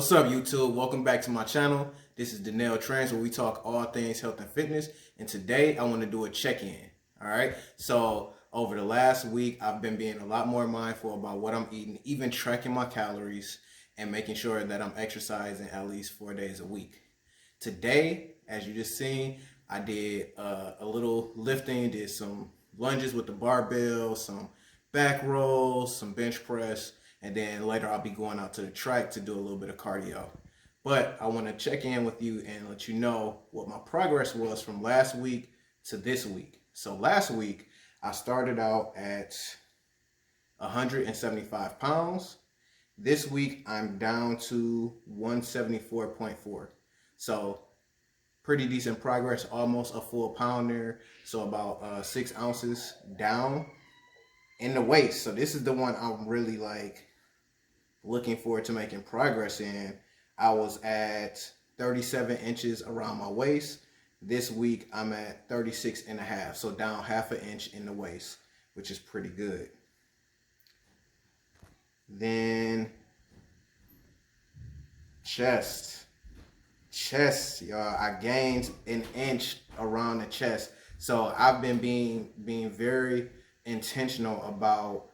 What's up, YouTube? Welcome back to my channel. This is Danielle Trans, where we talk all things health and fitness. And today I want to do a check-in. All right. So over the last week, I've been being a lot more mindful about what I'm eating, even tracking my calories and making sure that I'm exercising at least 4 days a week. Today, as you just seen, I did a little lifting, did some lunges with the barbell, some back rolls, some bench press, and then later I'll be going out to the track to do a little bit of cardio. But I want to check in with you and let you know what my progress was from last week to this week. So last week, I started out at 175 pounds. This week, I'm down to 174.4. So pretty decent progress, almost a full pound there. So about 6 ounces down in the waist. So this is the one I'm really like looking forward to making progress in. I was at 37 inches around my waist. This week I'm at 36 and a half. So down half an inch in the waist, which is pretty good. Then chest, y'all. I gained an inch around the chest. So I've been being very intentional about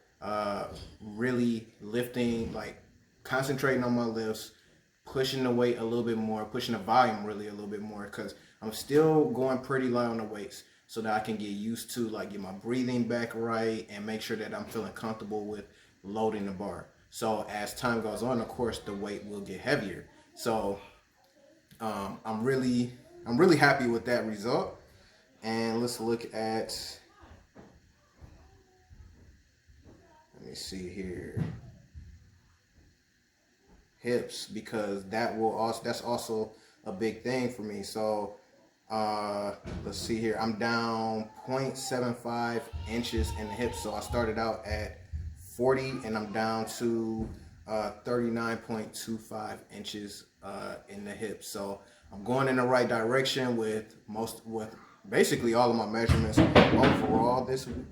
really lifting, like concentrating on my lifts, pushing the weight a little bit more, pushing the volume really a little bit more, because I'm still going pretty light on the weights so that I can get used to like get my breathing back right and make sure that I'm feeling comfortable with loading the bar. So as time goes on, of course, the weight will get heavier. So I'm really happy with that result. And let's look at, let me see here, hips, because that's also a big thing for me. So let's see here, I'm down 0.75 inches in the hips. So I started out at 40 and I'm down to 39.25 inches in the hips. So I'm going in the right direction with basically all of my measurements overall this week.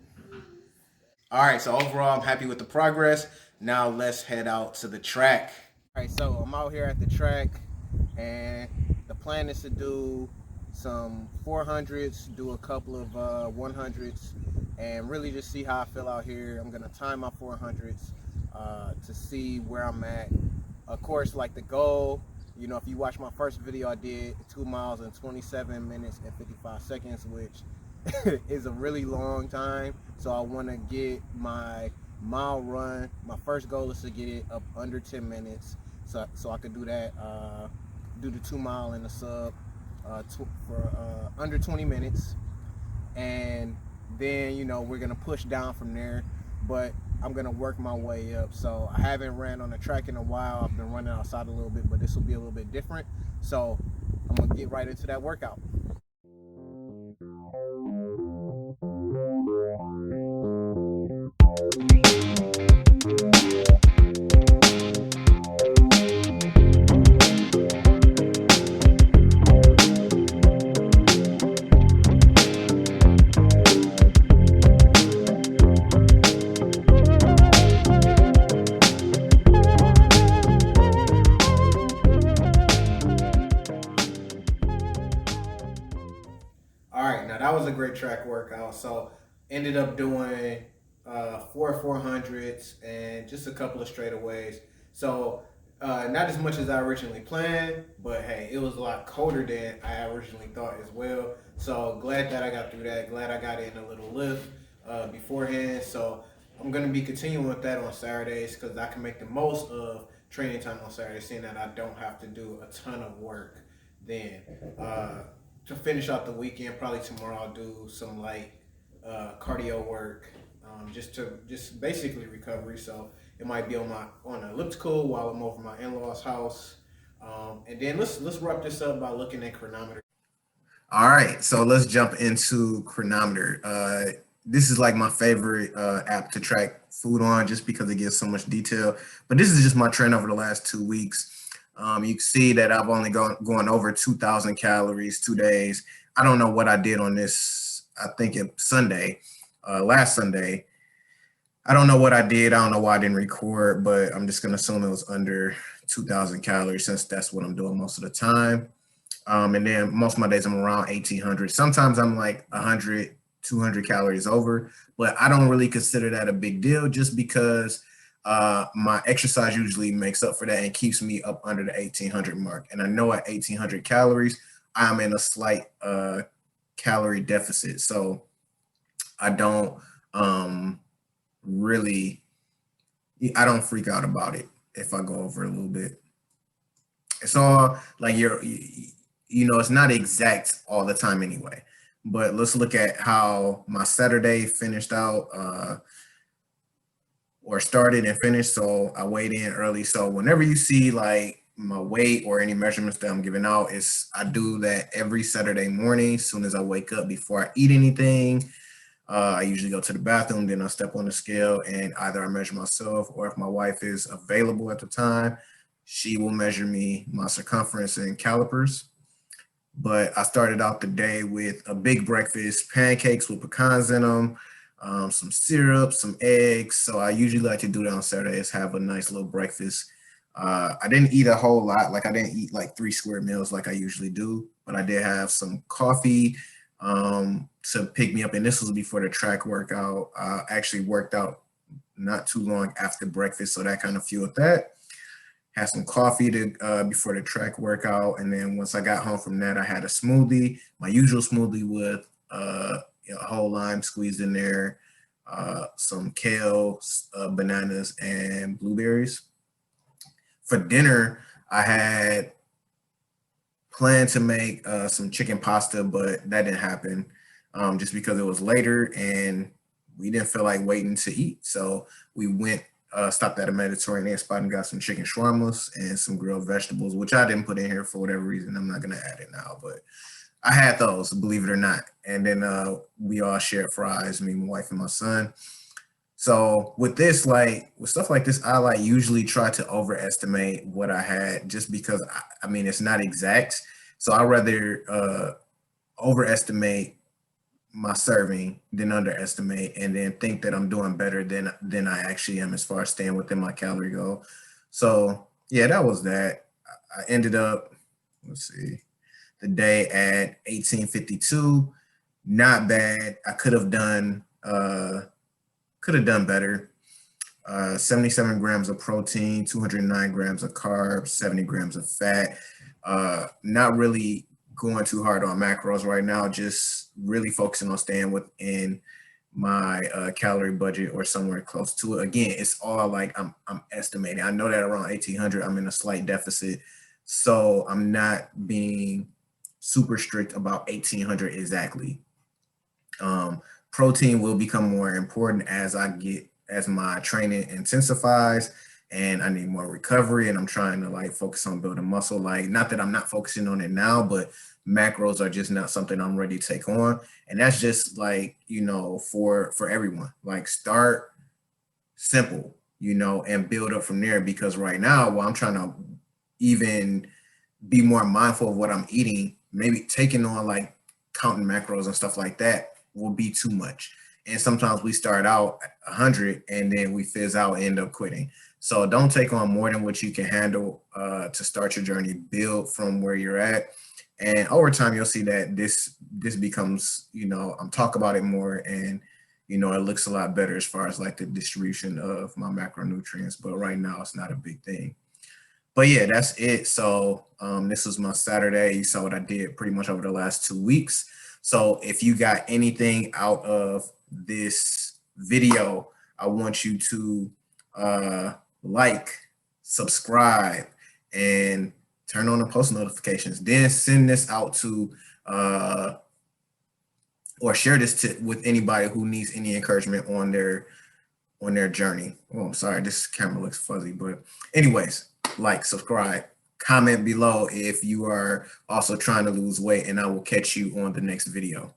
All right, so overall I'm happy with the progress. Now let's head out to the track. All right, so I'm out here at the track, and the plan is to do some 400s, do a couple of 100s, and really just see how I feel out here. I'm gonna time my 400s to see where I'm at. Of course, like the goal, you know, if you watch my first video, I did 2 miles in 27 minutes and 55 seconds, which is a really long time. So I want to get my mile run. My first goal is to get it up under 10 minutes, so I could do that. Do the 2 mile in the sub for under 20 minutes, and then we're gonna push down from there. But I'm gonna work my way up. So I haven't ran on the track in a while. I've been running outside a little bit, but this will be a little bit different. So I'm gonna get right into that workout. All right, now that was a great track workout. So ended up doing 400s and just a couple of straightaways. So not as much as I originally planned, but hey, it was a lot colder than I originally thought as well. So glad that I got through that. Glad I got in a little lift beforehand. So I'm gonna be continuing with that on Saturdays because I can make the most of training time on Saturdays, seeing that I don't have to do a ton of work then. To finish out the weekend, probably tomorrow I'll do some light cardio work, just basically recovery. So it might be on an elliptical while I'm over my in-laws' house, and then let's wrap this up by looking at chronometer. All right, so let's jump into chronometer. This is like my favorite app to track food on, just because it gives so much detail. But this is just my trend over the last 2 weeks. You can see that I've only gone over 2,000 calories 2 days. I don't know what I did on this. I think it's Sunday, last Sunday. I don't know what I did. I don't know why I didn't record, but I'm just gonna assume it was under 2,000 calories since that's what I'm doing most of the time. And then most of my days I'm around 1,800. Sometimes I'm like 100, 200 calories over, but I don't really consider that a big deal just because my exercise usually makes up for that and keeps me up under the 1,800 mark. And I know at 1,800 calories, I'm in a slight calorie deficit. So I don't really, I don't freak out about it if I go over a little bit. It's all like it's not exact all the time anyway. But let's look at how my Saturday finished out, or started and finished. So I weighed in early. So whenever you see like my weight or any measurements that I'm giving out, I do that every Saturday morning as soon as I wake up before I eat anything. I usually go to the bathroom, then I step on the scale and either I measure myself or if my wife is available at the time, she will measure me my circumference and calipers. But I started out the day with a big breakfast, pancakes with pecans in them, some syrup, some eggs. So I usually like to do that on Saturdays, have a nice little breakfast. I didn't eat a whole lot. Like I didn't eat like 3 square meals like I usually do, but I did have some coffee to pick me up. And this was before the track workout. I actually worked out not too long after breakfast, so that kind of fueled that. Had some coffee to before the track workout, and then once I got home from that, I had a smoothie, my usual smoothie with a whole lime squeezed in there, some kale, bananas, and blueberries. For dinner, I had planned to make some chicken pasta, but that didn't happen just because it was later and we didn't feel like waiting to eat. So we stopped at a Mediterranean spot and got some chicken shawarmas and some grilled vegetables, which I didn't put in here for whatever reason. I'm not going to add it now, but I had those, believe it or not. And then we all shared fries, me, my wife, and my son. So with this, like with stuff like this, I like usually try to overestimate what I had just because I mean it's not exact. So I rather overestimate my serving than underestimate and then think that I'm doing better than I actually am as far as staying within my calorie goal. So yeah, that was that. I ended up, let's see, the day at 1852. Not bad. I could have done better. 77 grams of protein, 209 grams of carbs, 70 grams of fat. Not really going too hard on macros right now, just really focusing on staying within my calorie budget or somewhere close to it. Again, it's all like I'm estimating. I know that around 1,800, I'm in a slight deficit. So I'm not being super strict about 1,800 exactly. Protein will become more important as my training intensifies and I need more recovery and I'm trying to like focus on building muscle. Like not that I'm not focusing on it now, but macros are just not something I'm ready to take on. And that's just like, for everyone. Like start simple, and build up from there because right now while I'm trying to even be more mindful of what I'm eating, maybe taking on like counting macros and stuff like that will be too much. And sometimes we start out 100 and then we fizz out and end up quitting. So don't take on more than what you can handle to start your journey. Build from where you're at. And over time, you'll see that this becomes, I'm talking about it more and, it looks a lot better as far as like the distribution of my macronutrients. But right now, it's not a big thing. But yeah, that's it. So this was my Saturday. You saw what I did pretty much over the last 2 weeks. So if you got anything out of this video, I want you to like, subscribe, and turn on the post notifications. Then send this out to or share this with anybody who needs any encouragement on their journey. Oh, I'm sorry, this camera looks fuzzy, but anyways, like, subscribe, comment below if you are also trying to lose weight, and I will catch you on the next video.